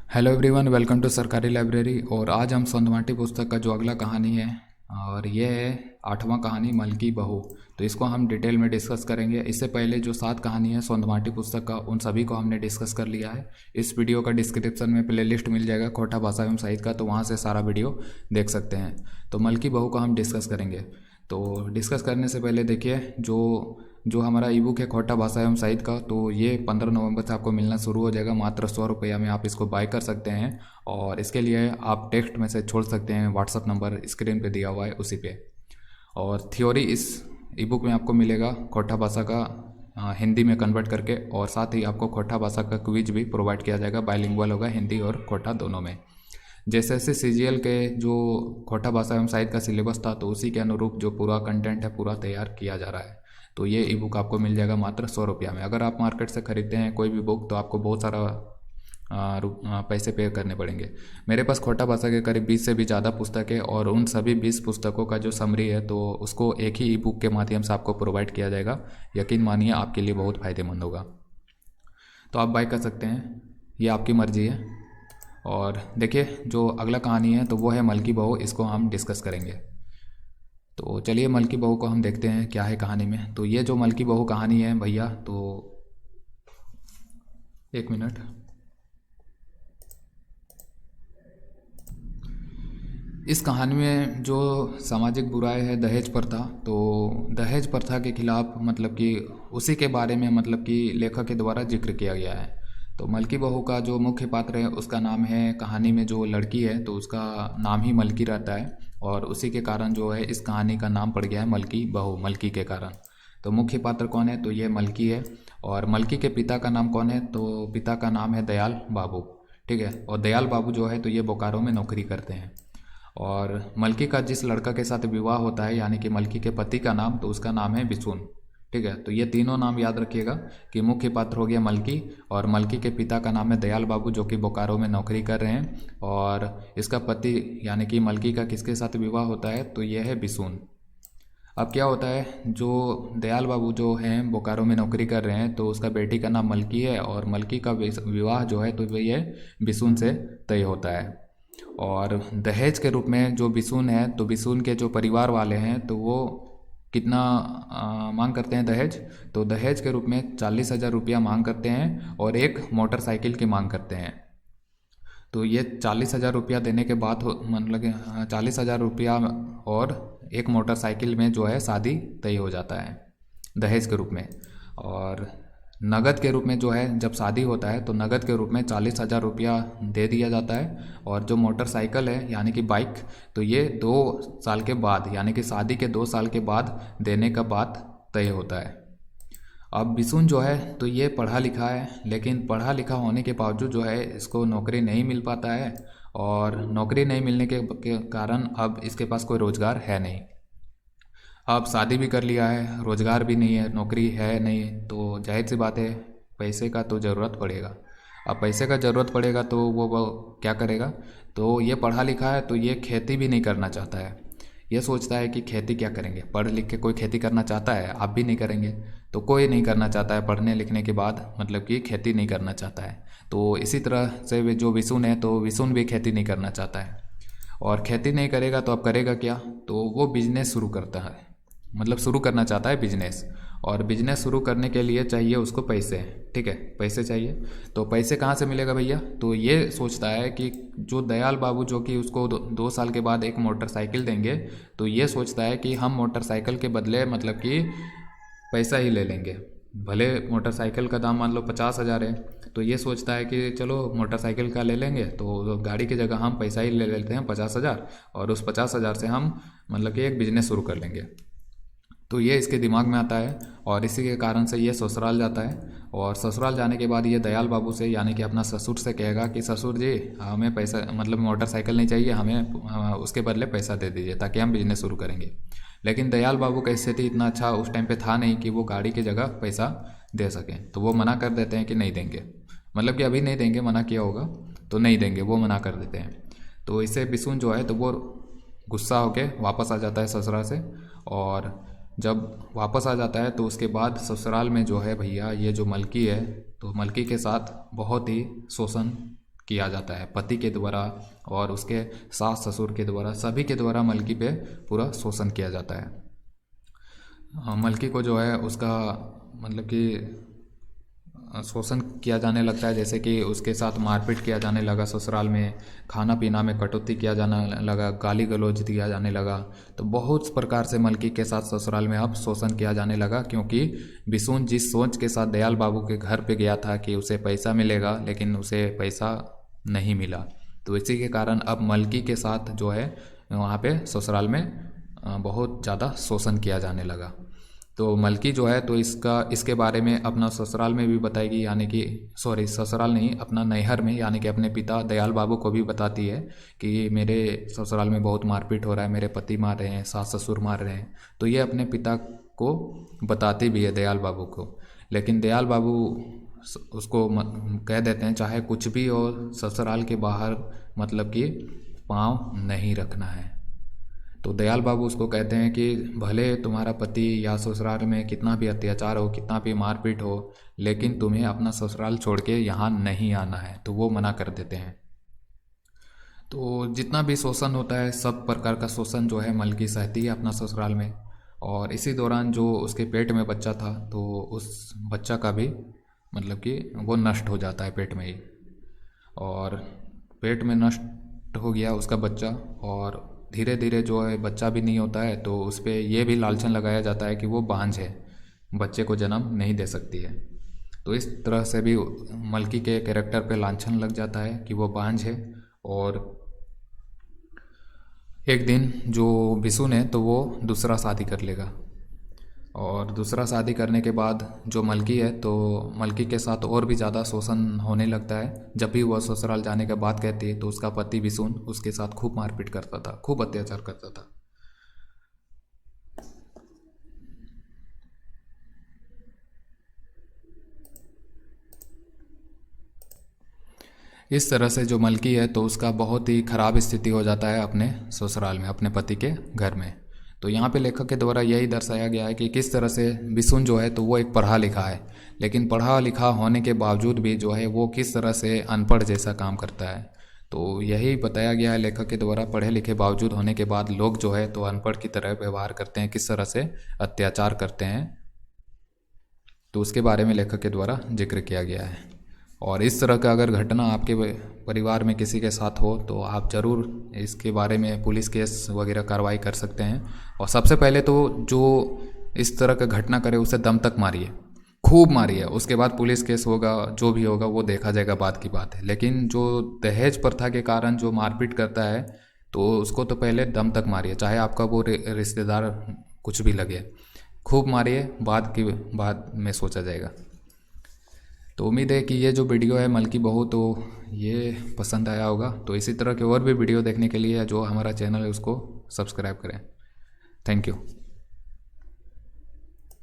Hello everyone, welcome to सरकारी library. और आज हम सोंदमाटी पुस्तक का जो अगला कहानी है और ये है 8वां कहानी मलकी बहू। तो इसको हम डिटेल में डिस्कस करेंगे। इससे पहले जो 7 कहानी है सोंदमाटी पुस्तक का, उन सभी को हमने डिस्कस कर लिया है। इस वीडियो का डिस्क्रिप्शन में प्लेलिस्ट मिल जाएगा खोटा भाषा एवं साहित्य का, तो वहाँ से सारा वीडियो देख सकते हैं। तो मलकी बहू का हम डिस्कस करेंगे। तो डिस्कस करने से पहले देखिए, जो जो हमारा ई बुक है खोटा भाषा एवं साहित्य का, तो ये 15 नवंबर से आपको मिलना शुरू हो जाएगा। मात्र 100 रुपया में आप इसको बाय कर सकते हैं। और इसके लिए आप टेक्स्ट मैसेज छोड़ सकते हैं, व्हाट्सअप नंबर स्क्रीन पे दिया हुआ है उसी पे। और थ्योरी इस ई बुक में आपको मिलेगा खोटा भाषा का हिंदी में कन्वर्ट करके, और साथ ही आपको खोटा भाषा का क्विज भी प्रोवाइड किया जाएगा। बाइलिंगुअल होगा, हिंदी और खोटा दोनों में। जैसे CGL के जो खोटा भाषा एवं साहित्य का सिलेबस था, तो उसी के अनुरूप जो पूरा कंटेंट है पूरा तैयार किया जा रहा है। तो ये ई बुक आपको मिल जाएगा मात्र 100 रुपया में। अगर आप मार्केट से खरीदते हैं कोई भी बुक, तो आपको बहुत सारा पैसे पे करने पड़ेंगे। मेरे पास खोटा भाषा के करीब 20 से भी ज़्यादा पुस्तक है, और उन सभी 20 पुस्तकों का जो समरी है, तो उसको एक ही ई बुक के माध्यम से आपको प्रोवाइड किया जाएगा। यकीन मानिए आपके लिए बहुत फ़ायदेमंद होगा। तो आप बाय कर सकते हैं, ये आपकी मर्ज़ी है। और देखिए, जो अगला कहानी है तो वो है मलकी बहू। इसको हम डिस्कस करेंगे। तो चलिए मलकी बहू को हम देखते हैं क्या है कहानी में। तो ये जो मलकी बहू कहानी है भैया, तो एक मिनट। इस कहानी में जो सामाजिक बुराई है दहेज प्रथा, तो दहेज प्रथा के खिलाफ मतलब कि उसी के बारे में मतलब कि लेखक के द्वारा जिक्र किया गया है। तो मलकी बहू का जो मुख्य पात्र है उसका नाम है, कहानी में जो लड़की है तो उसका नाम ही मलकी रहता है, और उसी के कारण जो है इस कहानी का नाम पड़ गया है मलकी बहू, मलकी के कारण। तो मुख्य पात्र कौन है, तो ये मलकी है। और मलकी के पिता का नाम कौन है, तो पिता का नाम है दयाल बाबू। ठीक है। और दयाल बाबू जो है तो ये बोकारो में नौकरी करते हैं। और मलकी का जिस लड़का के साथ विवाह होता है, यानी कि मलकी के पति का नाम, तो उसका नाम है बिशुन। ठीक है। तो ये तीनों नाम याद रखिएगा कि मुख्य पात्र हो गया मलकी, और मलकी के पिता का नाम है दयाल बाबू जो कि बोकारो में नौकरी कर रहे हैं। और इसका पति यानी कि मलकी का किसके साथ विवाह होता है, तो यह है बिशुन। अब क्या होता है, जो दयाल बाबू जो हैं बोकारो में नौकरी कर रहे हैं, तो उसका बेटी का नाम मलकी है, और मलकी का विवाह जो है तो ये बिशुन से तय होता है। और दहेज के रूप में जो बिशुन है, तो बिशुन के जो परिवार वाले हैं तो वो कितना मांग करते हैं दहेज, तो दहेज के रूप में 40,000 रुपया मांग करते हैं, और एक मोटरसाइकिल की मांग करते हैं। तो ये 40,000 रुपया देने के बाद मतलब 40,000 रुपया और एक मोटरसाइकिल में जो है शादी तय हो जाता है दहेज के रूप में। और नगद के रूप में जो है जब शादी होता है, तो नगद के रूप में 40,000 रुपया दे दिया जाता है। और जो मोटरसाइकिल है यानी कि बाइक, तो ये 2 साल के बाद यानी कि शादी के 2 साल के बाद देने का बात तय होता है। अब बिशुन जो है तो ये पढ़ा लिखा है, लेकिन पढ़ा लिखा होने के बावजूद जो है इसको नौकरी नहीं मिल पाता है। और नौकरी नहीं मिलने के कारण अब इसके पास कोई रोज़गार है नहीं। अब शादी भी कर लिया है, रोज़गार भी नहीं है, नौकरी है नहीं, तो जाहिर सी बात है पैसे का तो ज़रूरत पड़ेगा। अब पैसे का ज़रूरत पड़ेगा तो वो क्या करेगा, तो ये पढ़ा लिखा है तो ये खेती भी नहीं करना चाहता है। ये सोचता है कि खेती क्या करेंगे, पढ़ लिख के कोई खेती करना चाहता है, आप भी नहीं करेंगे, तो कोई नहीं करना चाहता है पढ़ने लिखने के बाद, मतलब कि खेती नहीं करना चाहता है। तो इसी तरह से जो विशुन है, तो विशुन भी खेती नहीं करना चाहता है। और खेती नहीं करेगा तो अब करेगा क्या, तो वो बिजनेस शुरू करता है, मतलब शुरू करना चाहता है बिजनेस। और बिजनेस शुरू करने के लिए चाहिए उसको पैसे। ठीक है, पैसे चाहिए। तो पैसे कहाँ से मिलेगा भैया, तो ये सोचता है कि जो दयाल बाबू जो कि उसको 2 साल के बाद एक मोटरसाइकिल देंगे, तो ये सोचता है कि हम मोटरसाइकिल के बदले मतलब कि पैसा ही ले लेंगे। भले मोटरसाइकिल का दाम मान लो 50,000 है, तो ये सोचता है कि चलो मोटरसाइकिल का ले लेंगे, तो गाड़ी की जगह हम पैसा ही ले लेते हैं 50,000, और उस 50,000 से हम मतलब कि एक बिजनेस शुरू कर लेंगे। तो ये इसके दिमाग में आता है, और इसी के कारण से ये ससुराल जाता है। और ससुराल जाने के बाद ये दयाल बाबू से यानी कि अपना ससुर से कहेगा कि ससुर जी हमें पैसा मतलब मोटरसाइकिल नहीं चाहिए, हमें उसके बदले पैसा दे दीजिए ताकि हम बिजनेस शुरू करेंगे। लेकिन दयाल बाबू का स्थिति इतना अच्छा उस टाइम पे था नहीं कि वो गाड़ी की जगह पैसा दे सकें, तो वो मना कर देते हैं कि नहीं देंगे, मतलब कि अभी नहीं देंगे, मना किया होगा तो नहीं देंगे, वो मना कर देते हैं। तो इससे बिशुन जो है तो वो गुस्सा होके वापस आ जाता है ससुराल से। और जब वापस आ जाता है तो उसके बाद ससुराल में जो है भैया ये जो मलकी है, तो मलकी के साथ बहुत ही शोषण किया जाता है, पति के द्वारा और उसके सास ससुर के द्वारा, सभी के द्वारा मलकी पे पूरा शोषण किया जाता है। मलकी को जो है उसका मतलब कि शोषण किया जाने लगता है, जैसे कि उसके साथ मारपीट किया जाने लगा ससुराल में, खाना पीना में कटौती किया जाने लगा, गाली गलौज दिया जाने लगा। तो बहुत प्रकार से मलकी के साथ ससुराल में अब शोषण किया जाने लगा, क्योंकि बिशुन जिस सोच के साथ दयाल बाबू के घर पे गया था कि उसे पैसा मिलेगा, लेकिन उसे पैसा नहीं मिला। तो इसी के कारण अब मलकी के साथ जो है वहाँ पे ससुराल में बहुत ज़्यादा शोषण किया जाने लगा। तो मलकी जो है तो इसके बारे में अपना ससुराल में भी बताएगी, यानी कि ससुराल नहीं, अपना नैहर में, यानी कि अपने पिता दयाल बाबू को भी बताती है कि मेरे ससुराल में बहुत मारपीट हो रहा है, मेरे पति मार रहे हैं, सास ससुर मार रहे हैं। तो ये अपने पिता को बताती भी है दयाल बाबू को, लेकिन दयाल बाबू उसको कह देते हैं चाहे कुछ भी हो, ससुराल के बाहर मतलब कि पाँव नहीं रखना है। तो दयाल बाबू उसको कहते हैं कि भले तुम्हारा पति या ससुराल में कितना भी अत्याचार हो, कितना भी मारपीट हो, लेकिन तुम्हें अपना ससुराल छोड़ के यहाँ नहीं आना है। तो वो मना कर देते हैं। तो जितना भी शोषण होता है, सब प्रकार का शोषण जो है मलकी सहती है अपना ससुराल में। और इसी दौरान जो उसके पेट में बच्चा था, तो उस बच्चा का भी मतलब कि वो नष्ट हो जाता है पेट में ही। और पेट में नष्ट हो गया उसका बच्चा, और धीरे धीरे जो है बच्चा भी नहीं होता है, तो उस पर यह भी लालचन लगाया जाता है कि वो बांझ है, बच्चे को जन्म नहीं दे सकती है। तो इस तरह से भी मलकी के कैरेक्टर पे लांछन लग जाता है कि वो बांझ है। और एक दिन जो बिशुन है तो वो दूसरा शादी कर लेगा, और दूसरा शादी करने के बाद जो मलकी है तो मलकी के साथ और भी ज़्यादा शोषण होने लगता है। जब भी वह ससुराल जाने की बात कहती है तो उसका पति बिशुन उसके साथ खूब मारपीट करता था, खूब अत्याचार करता था। इस तरह से जो मलकी है तो उसका बहुत ही ख़राब स्थिति हो जाता है अपने ससुराल में, अपने पति के घर में। तो यहाँ पे लेखक के द्वारा यही दर्शाया गया है कि किस तरह से बिशुन जो है तो वो एक पढ़ा लिखा है, लेकिन पढ़ा लिखा होने के बावजूद भी जो है वो किस तरह से अनपढ़ जैसा काम करता है। तो यही बताया गया है लेखक के द्वारा, पढ़े लिखे बावजूद होने के बाद लोग जो है तो अनपढ़ की तरह व्यवहार करते हैं, किस तरह से अत्याचार करते हैं, तो उसके बारे में लेखक के द्वारा जिक्र किया गया है। और इस तरह का अगर घटना आपके परिवार में किसी के साथ हो तो आप ज़रूर इसके बारे में पुलिस केस वगैरह कार्रवाई कर सकते हैं। और सबसे पहले तो जो इस तरह का घटना करे उसे दम तक मारिए, खूब मारिए, उसके बाद पुलिस केस होगा, जो भी होगा वो देखा जाएगा, बात की बात है। लेकिन जो दहेज प्रथा के कारण जो मारपीट करता है तो उसको तो पहले दम तक मारिए, चाहे आपका वो रिश्तेदार कुछ भी लगे, खूब मारिए, बाद में सोचा जाएगा। तो उम्मीद है कि ये जो वीडियो है मलकी बहू तो ये पसंद आया होगा। तो इसी तरह के और भी वीडियो देखने के लिए जो हमारा चैनल है उसको सब्सक्राइब करें। Thank you.